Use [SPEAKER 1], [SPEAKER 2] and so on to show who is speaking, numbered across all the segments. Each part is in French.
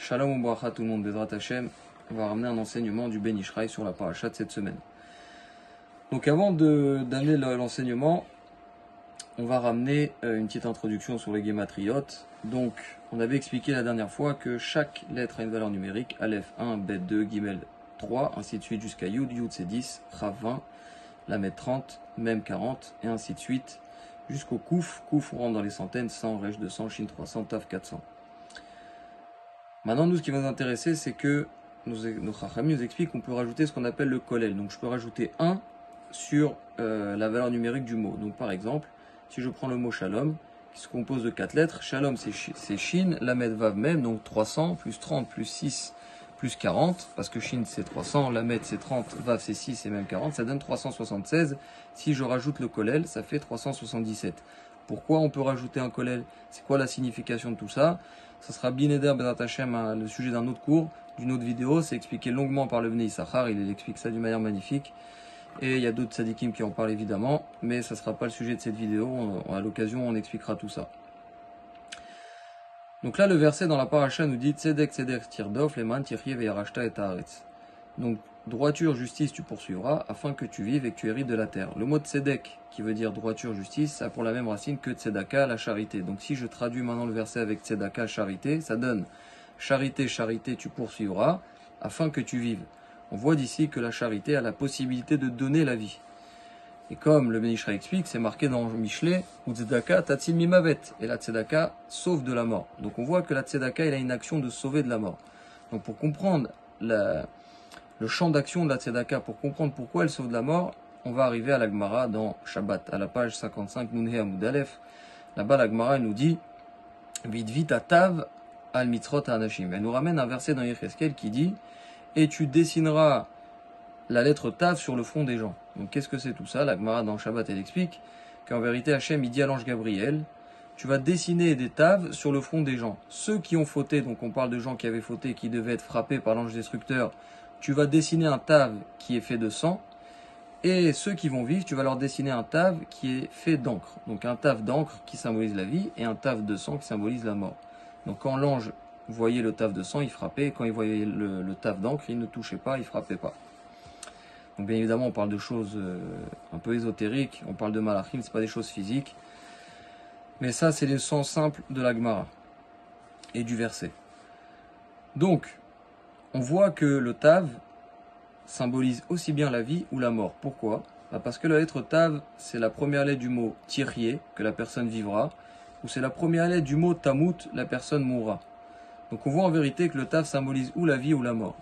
[SPEAKER 1] Shalom ou bracha tout le monde, Bezrat Hashem. On va ramener un enseignement du Ben Ishraï sur la paracha de cette semaine. Donc avant d'amener l'enseignement, on va ramener une petite introduction sur les gématriotes. Donc on avait expliqué la dernière fois que chaque lettre a une valeur numérique, Aleph 1, Bet 2, Gimel 3, ainsi de suite jusqu'à Yud. Yud c'est 10, Rav 20, Lamed 30, Mem 40, et ainsi de suite jusqu'au Kouf. Kouf on rentre dans les centaines, 100, Resh 200, Shin 300, Tav 400. Maintenant, nous, ce qui va nous intéresser, c'est que nos Chachamim nous expliquent qu'on peut rajouter ce qu'on appelle le Kolel. Donc, je peux rajouter 1 sur la valeur numérique du mot. Donc, par exemple, si je prends le mot Shalom, qui se compose de 4 lettres, Shalom, c'est Shin, Lamed, Vav, Mem, donc 300, plus 30, plus 6, plus 40, parce que Shin, c'est 300, Lamed, c'est 30, Vav, c'est 6, et même 40, ça donne 376. Si je rajoute le Kolel, ça fait 377. Pourquoi on peut rajouter un Kolel? C'est quoi la signification de tout ça? Ça sera Bineder Bezrat Hashem, le sujet d'un autre cours, d'une autre vidéo. C'est expliqué longuement par le Bnei Issachar. Il explique ça d'une manière magnifique. Et il y a d'autres tzadikim qui en parlent évidemment. Mais ça ne sera pas le sujet de cette vidéo. À l'occasion, on expliquera tout ça. Donc là, le verset dans la paracha nous dit Tzedek, Tzedek, Tirdof, Leman, Tirye, Veyarashta et Taaretz. Donc, droiture, justice, tu poursuivras, afin que tu vives et que tu hérites de la terre. Le mot Tzedek, qui veut dire droiture, justice, ça a pour la même racine que Tzedaka, la charité. Donc si je traduis maintenant le verset avec Tzedaka, charité, ça donne charité, charité, tu poursuivras, afin que tu vives. On voit d'ici que la charité a la possibilité de donner la vie. Et comme le Ben Ishraï explique, c'est marqué dans Michelet, ou Tzedaka, Tatsil Mimavet. Et la Tzedaka sauve de la mort. Donc on voit que la Tzedaka, elle a une action de sauver de la mort. Donc pour comprendre le champ d'action de la Tzedaka, pour comprendre pourquoi elle sauve de la mort, on va arriver à la Gemara dans Shabbat, à la page 55, Nunhe Amud Aleph. Là-bas, la Gemara nous dit Vidvit atav al mitzrot anashim. Elle nous ramène un verset dans Yecheskel qui dit et tu dessineras la lettre Tav sur le front des gens. Donc qu'est-ce que c'est tout ça? La Gemara dans Shabbat, elle explique qu'en vérité, Hachem, il dit à l'ange Gabriel tu vas dessiner des Tav sur le front des gens. Ceux qui ont fauté, donc on parle de gens qui avaient fauté, qui devaient être frappés par l'ange destructeur, tu vas dessiner un Tav qui est fait de sang. Et ceux qui vont vivre, tu vas leur dessiner un Tav qui est fait d'encre. Donc un Tav d'encre qui symbolise la vie et un Tav de sang qui symbolise la mort. Donc quand l'ange voyait le Tav de sang, il frappait. Et quand il voyait le Tav d'encre, il ne touchait pas, il frappait pas. Donc bien évidemment, on parle de choses un peu ésotériques. On parle de malachim, c'est pas des choses physiques. Mais ça, c'est le sens simple de la Gemara et du verset. Donc, on voit que le Tav symbolise aussi bien la vie ou la mort. Pourquoi? Parce que la lettre Tav, c'est la première lettre du mot Tirye, que la personne vivra, ou c'est la première lettre du mot Tamut, la personne mourra. Donc on voit en vérité que le Tav symbolise ou la vie ou la mort.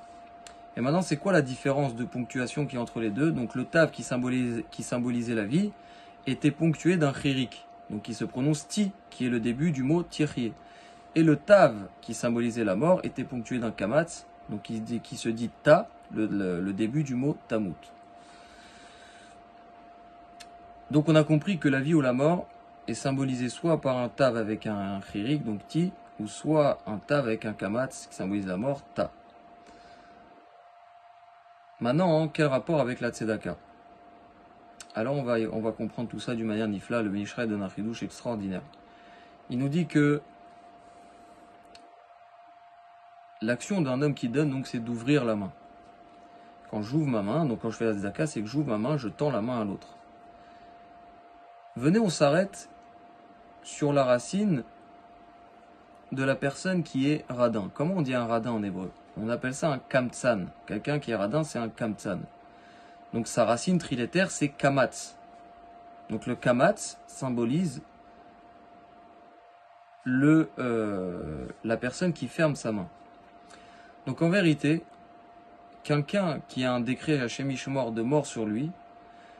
[SPEAKER 1] Et maintenant, c'est quoi la différence de ponctuation qui est entre les deux? Donc le Tav qui symbolisait la vie était ponctué d'un chirik, donc qui se prononce Ti, qui est le début du mot Tirye. Et le Tav qui symbolisait la mort était ponctué d'un kamatz, donc qui se dit Ta, le début du mot Tamut. Donc on a compris que la vie ou la mort est symbolisée soit par un Tav avec un chirik, donc Ti, ou soit un Tav avec un kamatz qui symbolise la mort, Ta. Maintenant, quel rapport avec la Tzedaka? Alors on va comprendre tout ça d'une manière nifla. Le Ben Ishraï donne un chidouche extraordinaire. Il nous dit que l'action d'un homme qui donne, donc, c'est d'ouvrir la main. Quand j'ouvre ma main, donc quand je fais la tzedaka, c'est que j'ouvre ma main, je tends la main à l'autre. Venez, on s'arrête sur la racine de la personne qui est radin. Comment on dit un radin en hébreu? On appelle ça un kamtsan. Quelqu'un qui est radin, c'est un kamtsan. Donc sa racine trilétaire, c'est kamatz. Donc le kamatz symbolise la personne qui ferme sa main. Donc en vérité, quelqu'un qui a un décret Hachem Ishmor de mort sur lui,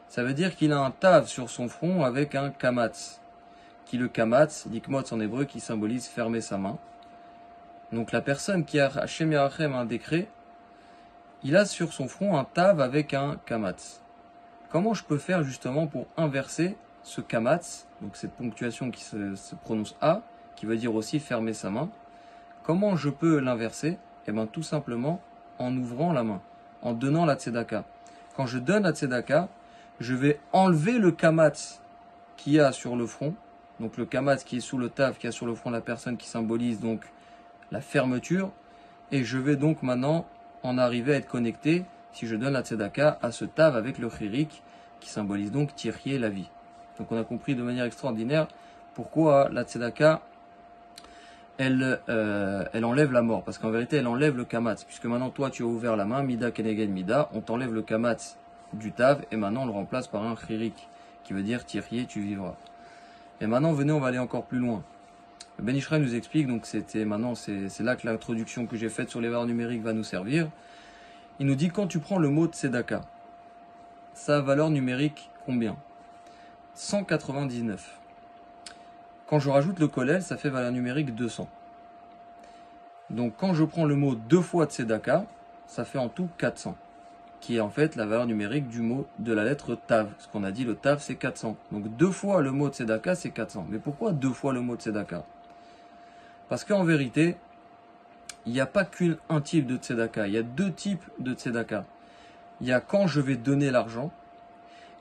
[SPEAKER 1] ça veut dire qu'il a un tav sur son front avec un kamatz. Qui le kamatz, dikmotz en hébreu, qui symbolise fermer sa main. Donc la personne qui a Hachem Yarachem un décret, il a sur son front un tav avec un kamatz. Comment je peux faire justement pour inverser ce kamatz, donc cette ponctuation qui se prononce A, qui veut dire aussi fermer sa main? Comment je peux l'inverser? Eh bien tout simplement en ouvrant la main, en donnant la tzedaka. Quand je donne la tzedaka, je vais enlever le kamatz qu'il y a sur le front, donc le kamatz qui est sous le tav, qui a sur le front la personne qui symbolise donc la fermeture, et je vais donc maintenant en arriver à être connecté, si je donne la tzedaka, à ce tav avec le chirik, qui symbolise donc Tirye, la vie. Donc on a compris de manière extraordinaire pourquoi la tzedaka, elle enlève la mort, parce qu'en vérité elle enlève le kamatz, puisque maintenant toi tu as ouvert la main, mida keneged mida, on t'enlève le kamatz du tav, et maintenant on le remplace par un chirik, qui veut dire Tirye, tu vivras. Et maintenant venez, on va aller encore plus loin. Le Ben Ish Chai nous explique, donc c'est là que l'introduction que j'ai faite sur les valeurs numériques va nous servir. Il nous dit, quand tu prends le mot tzedaka, sa valeur numérique combien? 199. Quand je rajoute le kollel, ça fait valeur numérique 200. Donc quand je prends le mot 2 fois tzedaka, ça fait en tout 400, qui est en fait la valeur numérique du mot de la lettre tav. Ce qu'on a dit, le tav c'est 400. Donc 2 fois le mot tzedaka c'est 400. Mais pourquoi 2 fois le mot tzedaka? Parce qu'en vérité, il n'y a pas qu'un type de tzedaka, il y a 2 types de tzedaka. Il y a quand je vais donner l'argent,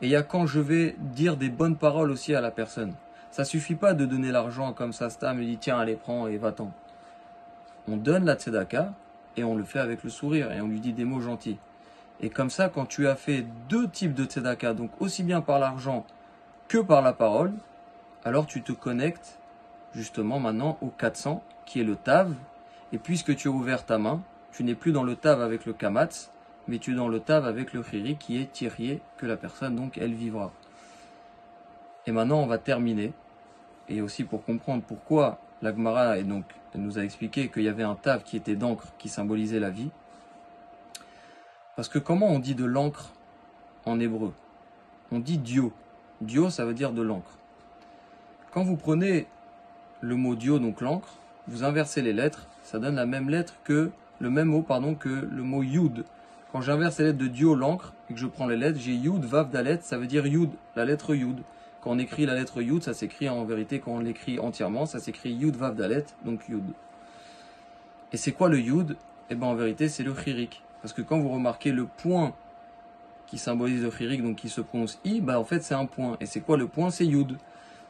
[SPEAKER 1] et il y a quand je vais dire des bonnes paroles aussi à la personne. Ça suffit pas de donner l'argent comme ça, Stam me dit tiens allez prends et va-t'en. On donne la tzedaka, et on le fait avec le sourire, et on lui dit des mots gentils. Et comme ça, quand tu as fait 2 types de tzedaka, donc aussi bien par l'argent que par la parole, alors tu te connectes justement maintenant au 400, qui est le tav, et puisque tu as ouvert ta main, tu n'es plus dans le tav avec le kamatz, mais tu es dans le tav avec le chiri, qui est tirye, que la personne donc elle vivra. Et maintenant on va terminer, et aussi pour comprendre pourquoi la Gemara elle nous a expliqué qu'il y avait un tav qui était d'encre, qui symbolisait la vie. Parce que comment on dit de l'encre en hébreu? On dit dio. Dio ça veut dire de l'encre. Quand vous prenez le mot dio, donc l'encre, vous inversez les lettres, ça donne la même lettre que le même mot, que le mot yud. Quand j'inverse les lettres de dio, l'encre, et que je prends les lettres, j'ai yud, vav, dalet, ça veut dire yud, la lettre yud. Quand on écrit la lettre yud, ça s'écrit en vérité, quand on l'écrit entièrement, ça s'écrit yud, vav, dalet, donc yud. Et c'est quoi le yud? Eh bien en vérité, c'est le chirik. Parce que quand vous remarquez le point qui symbolise le chirik, donc qui se prononce i, en fait c'est un point. Et c'est quoi le point? C'est yud.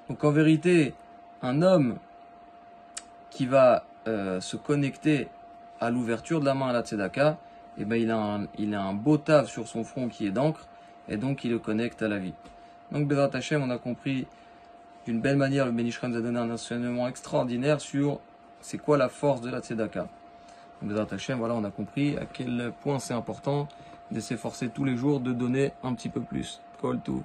[SPEAKER 1] Donc en vérité, un homme qui va se connecter à l'ouverture de la main à la tzedaka, il a un beau tav sur son front qui est d'encre, et donc il le connecte à la vie. Donc Bezrat Hashem, on a compris d'une belle manière, le Ben Ish Chai nous a donné un enseignement extraordinaire sur c'est quoi la force de la tzedaka. Bezrat Hashem, voilà, on a compris à quel point c'est important de s'efforcer tous les jours de donner un petit peu plus. Kol Tov.